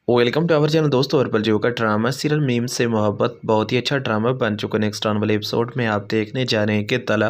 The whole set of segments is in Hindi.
वेलकम टू आवर चैनल दोस्तों। और पलजीओ का ड्रामा सीरियल मीम से मोहब्बत बहुत ही अच्छा ड्रामा बन चुका है। नेक्स्ट आने वाले एपिसोड में आप देखने जा रहे हैं कि तला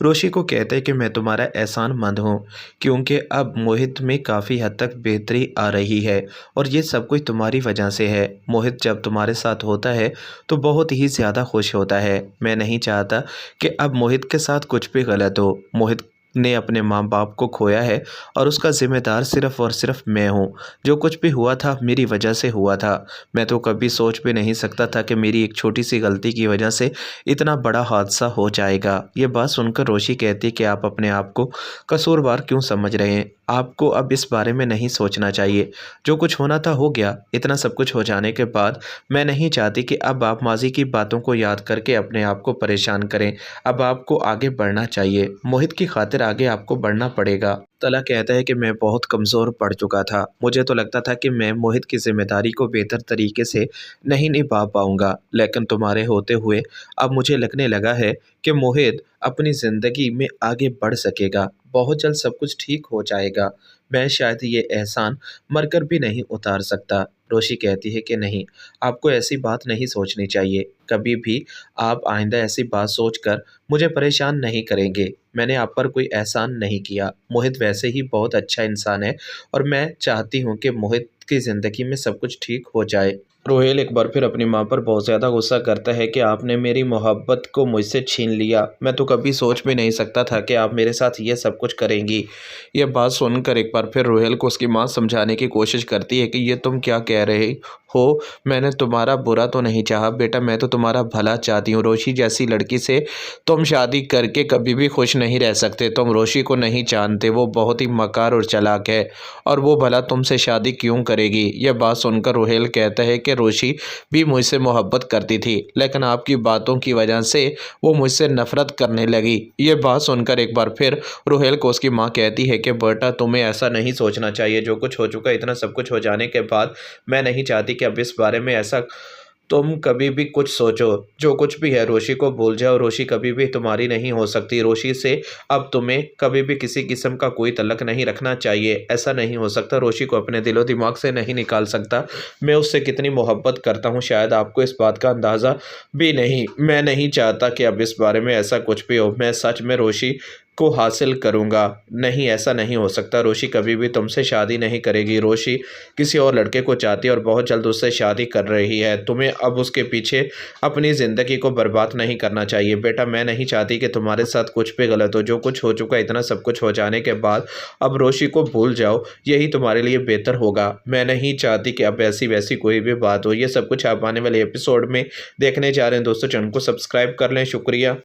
रोशी को कहते हैं कि मैं तुम्हारा एहसानमंद हूँ, क्योंकि अब मोहित में काफ़ी हद तक बेहतरी आ रही है और ये सब कुछ तुम्हारी वजह से है। मोहित जब तुम्हारे साथ होता है तो बहुत ही ज़्यादा खुश होता है। मैं नहीं चाहता कि अब मोहित के साथ कुछ भी गलत हो। मोहित ने अपने माँ बाप को खोया है और उसका ज़िम्मेदार सिर्फ़ और सिर्फ़ मैं हूँ। जो कुछ भी हुआ था मेरी वजह से हुआ था। मैं तो कभी सोच भी नहीं सकता था कि मेरी एक छोटी सी गलती की वजह से इतना बड़ा हादसा हो जाएगा। ये बात सुनकर रोशी कहती कि आप अपने आप को कसूरवार क्यों समझ रहे हैं? आपको अब इस बारे में नहीं सोचना चाहिए। जो कुछ होना था हो गया। इतना सब कुछ हो जाने के बाद मैं नहीं चाहती कि अब आप माज़ी की बातों को याद करके अपने आप को परेशान करें। अब आपको आगे बढ़ना चाहिए। मोहित की खातिर आगे आपको बढ़ना पड़ेगा। तला कहता है कि मैं बहुत कमज़ोर पड़ चुका था। मुझे तो लगता था कि मैं मोहित की ज़िम्मेदारी को बेहतर तरीके से नहीं निभा पाऊँगा, लेकिन तुम्हारे होते हुए अब मुझे लगने लगा है कि मोहित अपनी ज़िंदगी में आगे बढ़ सकेगा। बहुत जल्द सब कुछ ठीक हो जाएगा। मैं शायद ये एहसान मरकर भी नहीं उतार सकता। रोशी कहती है कि नहीं, आपको ऐसी बात नहीं सोचनी चाहिए। कभी भी आप आइंदा ऐसी बात सोचकर मुझे परेशान नहीं करेंगे। मैंने आप पर कोई एहसान नहीं किया। मोहित वैसे ही बहुत अच्छा इंसान है और मैं चाहती हूँ कि मोहित की ज़िंदगी में सब कुछ ठीक हो जाए। रोहेल एक बार फिर अपनी माँ पर बहुत ज़्यादा गुस्सा करता है कि आपने मेरी मोहब्बत को मुझसे छीन लिया। मैं तो कभी सोच भी नहीं सकता था कि आप मेरे साथ ये सब कुछ करेंगी। यह बात सुनकर एक बार फिर रोहेल को उसकी माँ समझाने की कोशिश करती है कि ये तुम क्या कह रहे हो? मैंने तुम्हारा बुरा तो नहीं चाहा बेटा, मैं तो तुम्हारा भला चाहती हूँ। रोशी जैसी लड़की से तुम शादी करके कभी भी खुश नहीं रह सकते। तुम रोशी को नहीं जानते, वो बहुत ही मकार और चालाक है और वो भला तुमसे शादी क्यों करेगी? यह बात सुनकर रोहेल कहता है कि रोशी भी मुझसे मोहब्बत करती थी, लेकिन आपकी बातों की वजह से वो मुझसे नफरत करने लगी। ये बात सुनकर एक बार फिर रोहेल को उसकी माँ कहती है कि बेटा तुम्हें ऐसा नहीं सोचना चाहिए। जो कुछ हो चुका, इतना सब कुछ हो जाने के बाद मैं नहीं चाहती कि अब इस बारे में ऐसा तुम कभी भी कुछ सोचो। जो कुछ भी है रोशी को भूल जाओ। रोशी कभी भी तुम्हारी नहीं हो सकती। रोशी से अब तुम्हें कभी भी किसी किस्म का कोई तल्लक नहीं रखना चाहिए। ऐसा नहीं हो सकता। रोशी को अपने दिलो दिमाग से नहीं निकाल सकता। मैं उससे कितनी मोहब्बत करता हूँ, शायद आपको इस बात का अंदाज़ा भी नहीं। मैं नहीं चाहता कि अब इस बारे में ऐसा कुछ भी हो। मैं सच में रोशी को हासिल करूँगा। नहीं, ऐसा नहीं हो सकता। रोशी कभी भी तुमसे शादी नहीं करेगी। रोशी किसी और लड़के को चाहती है और बहुत जल्द उससे शादी कर रही है। तुम्हें अब उसके पीछे अपनी ज़िंदगी को बर्बाद नहीं करना चाहिए। बेटा मैं नहीं चाहती कि तुम्हारे साथ कुछ भी गलत हो। जो कुछ हो चुका, इतना सब कुछ हो जाने के बाद अब रोशी को भूल जाओ। यही तुम्हारे लिए बेहतर होगा। मैं नहीं चाहती कि अब ऐसी वैसी कोई भी बात हो। ये सब कुछ आप आने वाले एपिसोड में देखने जा रहे हैं दोस्तों। चैनल को सब्सक्राइब कर लें। शुक्रिया।